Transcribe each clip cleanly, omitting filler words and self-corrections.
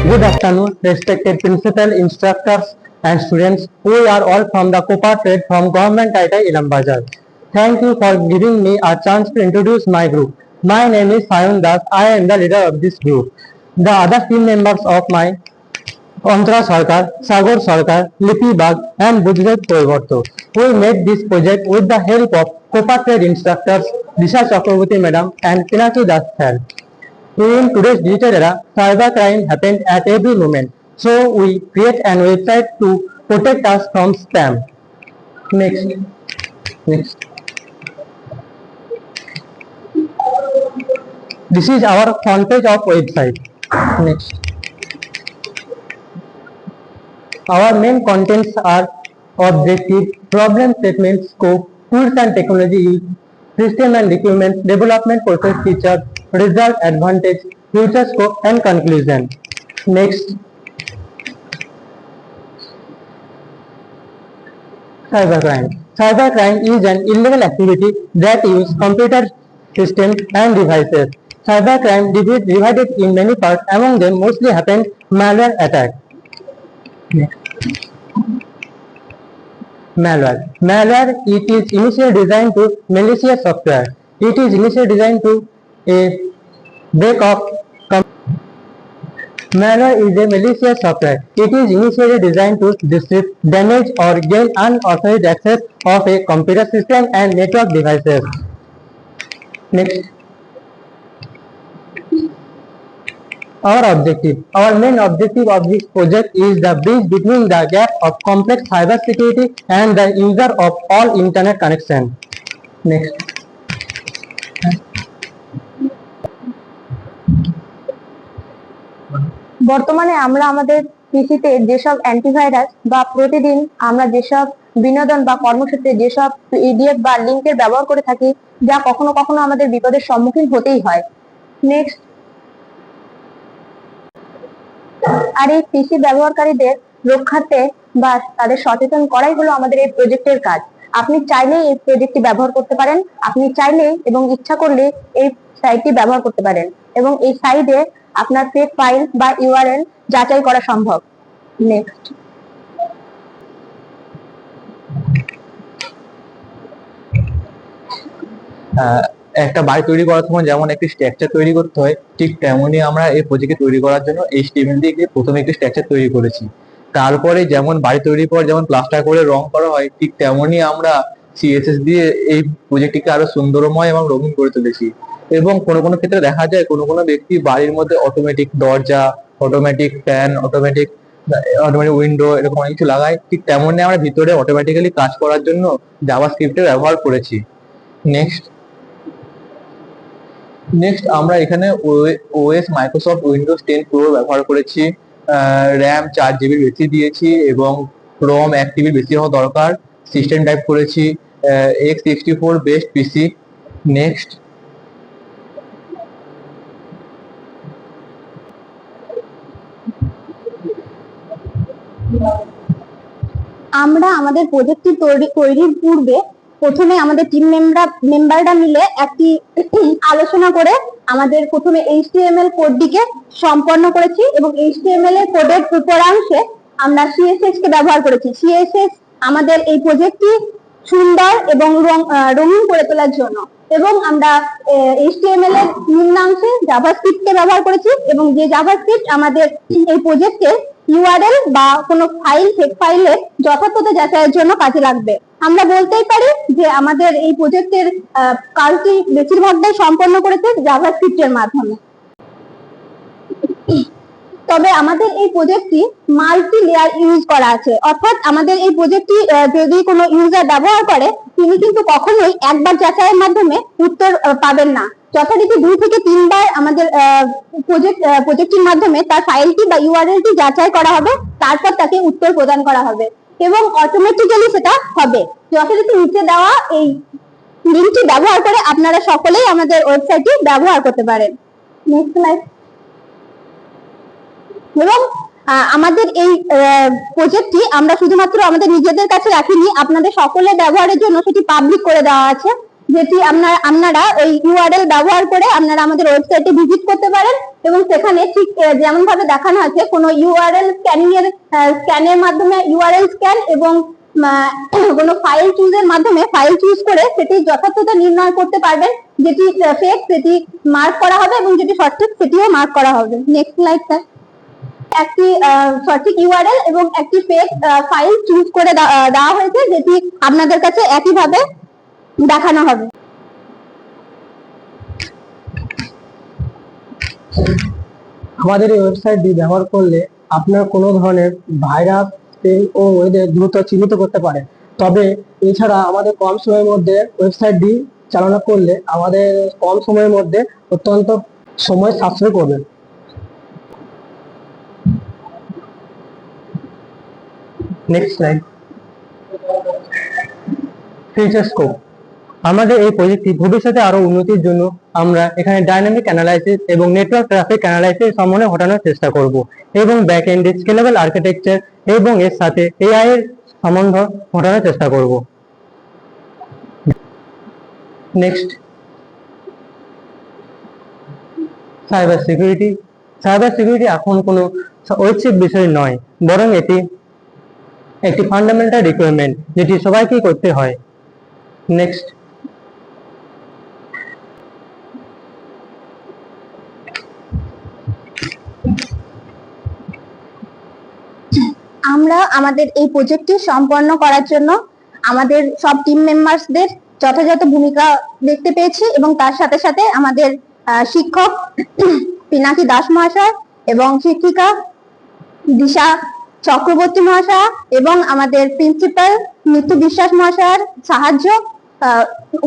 Good afternoon, respected principal, instructors, and students. We are all from the Copa Trade from Government ITI Ilam Bazar. Thank you for giving me a chance to introduce my group. My name is Sayun Das. I am the leader of this group. The other team members of my Antara Sarkar, Sagar Sarkar, Lipi Bag, and Budjat Proivorto. We made this project with the help of Copa Trade instructors Disha Chakraborty Madam and Pinaki Das Sir. In today's digital era, cyber crime happens at every moment. So we create an website to protect us from spam. Next. This is our front page of website. Next. Our main contents are objective, problem statement, scope, tools and technology used, system and requirements, development process features, result, advantage, future scope and conclusion. Next. Cybercrime. Cybercrime is an illegal activity that uses computer systems and devices. Cybercrime divided in many parts. Among them mostly happen malware attack. Malware, it is initially designed to malicious software. It is initially designed to a break of Malware is a malicious software. It is initially designed to disrupt, damage, or gain unauthorized access of a computer system and network devices. Next. Our main objective of this project is the bridge between the gap of complex cybersecurity and the user of all internet connection. Next. বর্তমানে আমরা আমাদের পিসিতে যেসব antivirus বা প্রতিদিন আমরা যেসব বিনোদন বা কর্মক্ষেত্রে যেসব পিডিএফ বা লিংকের ব্যবহার করে থাকি, যা কখনো কখনো আমাদের বিপদের সম্মুখীন হতেই হয়। নেক্সট। আর এই পিসি ব্যবহারকারীদের রক্ষার্থে বা তাদের সচেতন করাই হলো আমাদের এই প্রজেক্টের কাজ। আপনি চাইলেই এই প্রজেক্টটি ব্যবহার করতে পারেন, আপনি চাইলে এবং ইচ্ছা করলে এই সাইটটি ব্যবহার করতে পারেন এবং এই সাইটে আপনার ফেক ফাইল বা ইউআরএল যাচাই করা সম্ভব। নেক্সট। একটা বাড়ি তৈরি করার সময় যেমন একটি স্ট্রাকচার তৈরি করতে হয়, ঠিক তেমনই আমরা এই প্রজেক্টে তৈরি করার জন্য HTML দিয়ে প্রথমে একটি স্ট্রাকচার তৈরি করেছি। তারপরে যেমন বাড়ি তৈরির পর যেমন প্লাস্টার করে রং করা হয়, ঠিক তেমনই আমরা CSS দিয়ে এই প্রজেক্টটিকে আরো সুন্দরময় এবং রঙিন করে তুলেছি। এবং কোনো কোনো ক্ষেত্রে দেখা যায় কোনো কোনো ব্যক্তি বাড়ির মধ্যে অটোমেটিক দরজা, অটোমেটিক ফ্যান, অটোমেটিক উইন্ডো এরকম অনেক কিছু লাগায়, ঠিক তেমনই আমরা ভিতরে অটোমেটিক্যালি কাজ করার জন্য জাভাস্ক্রিপ্টের ব্যবহার করেছি। নেক্সট আমরা এখানে OS মাইক্রোসফট উইন্ডোজ 10 প্রো ব্যবহার করেছি। র্যাম 4 GB বেশি দিয়েছি এবং রম 1 TB বেশি হওয়া দরকার। সিস্টেম টাইপ করেছি x64 বেস্ট পিসি। নেক্সট। আমরা আমাদের প্রজেক্টটি তৈরির পূর্বে প্রথমে আমাদের টিম মেম্বাররা মিলে একটি আলোচনা করে আমাদের প্রথমে HTML কোডটিকে সম্পন্ন করেছি এবং HTML এর কোডের উপরাংশে আমরা CSS কে ব্যবহার করেছি। CSS আমাদের এই প্রজেক্টটি সুন্দর এবং রঙিন করে তোলার জন্য, এবং আমরা HTML এর নিম্নাংশে জাভাস্ক্রিপ্ট কে ব্যবহার করেছি এবং যে জাভাস্ক্রিপ্ট আমাদের এই প্রজেক্টের ইউআরএল বা কোনো ফাইল ফেক ফাইলের যথাযথ যাচাইয়ের জন্য কাজে লাগবে। আমরা বলতেই পারি যে আমাদের এই প্রজেক্টের কাজটি বেশিরভাগটাই সম্পন্ন করেছে জাভাস্ক্রিপ্টের মাধ্যমে। তবে আমাদের এই প্রজেক্টটি মাল্টি লেয়ার ইউজ করা আছে, অর্থাৎ আমাদের এই প্রজেক্টটি যদি কোনো ইউজার ব্যবহার করে তিনি কিন্তু কখনোই একবার যাচাইয়ের মাধ্যমে উত্তর পাবেন না। যথারীতি 2 থেকে 3 বার আমাদের প্রজেক্টটির মাধ্যমে তার ফাইলটি বা ইউআরএলটি যাচাই করা হবে, তারপর তাকে উত্তর প্রদান করা হবে এবং অটোমেটিক্যালি সেটা হবে। যথারীতি নিচে দেওয়া এই লিঙ্কটি ব্যবহার করে আপনারা সকলেই আমাদের ওয়েবসাইটটি ব্যবহার করতে পারেন। Next slide. এবং আমাদের এই প্রজেক্টটি আমরা শুধুমাত্র আমাদের নিজেদের কাছে রাখিনি, আপনাদের সকলের ব্যবহারের জন্য সেটি পাবলিক করে দেওয়া আছে যেটি আপনারা এই ইউআরএল ব্যবহার করে আপনারা আমাদের ওয়েবসাইটে ভিজিট করতে পারেন এবং সেখানে ঠিক যেমন ভাবে দেখানো আছে কোনো ইউআরএল স্ক্যানের মাধ্যমে ইউআরএল স্ক্যান এবং কোনো ফাইল চুজের মাধ্যমে ফাইল চুজ করে সেটি যথার্থতা নির্ণয় করতে পারবেন, যেটি ফেক সেটি মার্ক করা হবে এবং যেটি সঠিক সেটিও মার্ক করা হবে। Next slide sir. একটি সঠিক ইউআরএল এবং একটি ফেক ফাইল চুজ করে দেওয়া হয়েছে, যেটি আপনাদের কাছে একইভাবে দেখানো হবে। আমাদের এই ওয়েবসাইটটি ব্যবহার করলে আপনার কোনো ধরনের ভাইরাস ও ওদের দ্রুত চিহ্নিত করতে পারে। তবে এছাড়া আমাদের কম সময়ের মধ্যে ওয়েবসাইটটি চালনা করলে আমাদের কম সময়ের মধ্যে অত্যন্ত সময় সাশ্রয় করবে। Next slide. Future scope. আমাদের এই প্রজেক্টটি ভবিষ্যতে আরো উন্নতির জন্য আমরা এখানে ডাইনামিক অ্যানালাইসিস এবং নেটওয়ার্ক ট্রাফিক অ্যানালাইসিস সমন্বয় ঘটানোর চেষ্টা করব এবং ব্যাক এন্ড স্কেলেবল আর্কিটেকচার এবং এর সাথে এআই এর সম্বন্ধ ঘটানোর চেষ্টা করব। Next, cyber security. Cyber security এখন কোনো ঐচ্ছিক বিষয় নয়, বরং এটি একটি ফান্ডামেন্টাল রিকোয়ারমেন্ট যেটি সবাইকেই করতে হয়। নেক্সট, আমরা আমাদের এই প্রজেক্টটি সম্পন্ন করার জন্য আমাদের সব টিম মেম্বারসদের যথাযথ ভূমিকা দেখতে পেয়েছি এবং তার সাথে সাথে আমাদের শিক্ষক পিনাকি দাস মহাশয় এবং শিক্ষিকা দিশা চক্রবর্তী মহাশয় এবং আমাদের প্রিন্সিপাল মিতু বিশ্বাস মহাশয়ের সাহায্য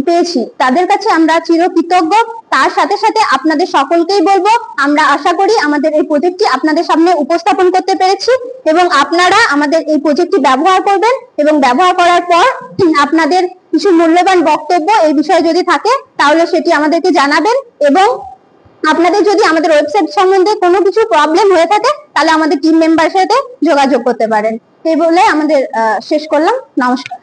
পেয়েছি। তাদের কাছে আমরা চিরকৃতজ্ঞ। তার সাথে সাথে আপনাদের সকলকেই বলবো, আমরা আশা করি আমাদের এই প্রজেক্টটি আপনাদের সামনে উপস্থাপন করতে পেরেছি এবং আপনারা আমাদের এই প্রজেক্টটি ব্যবহার করবেন এবং ব্যবহার করার পর আপনাদের কিছু মূল্যবান বক্তব্য এই বিষয়ে যদি থাকে তাহলে সেটি আমাদেরকে জানাবেন এবং আপনাদের যদি আমাদের ওয়েবসাইট সম্বন্ধে কোনো কিছু প্রবলেম হয়ে থাকে তাহলে আমাদের টিম মেম্বারের সাথে যোগাযোগ করতে পারেন। এই বলে আমাদের শেষ করলাম। নমস্কার।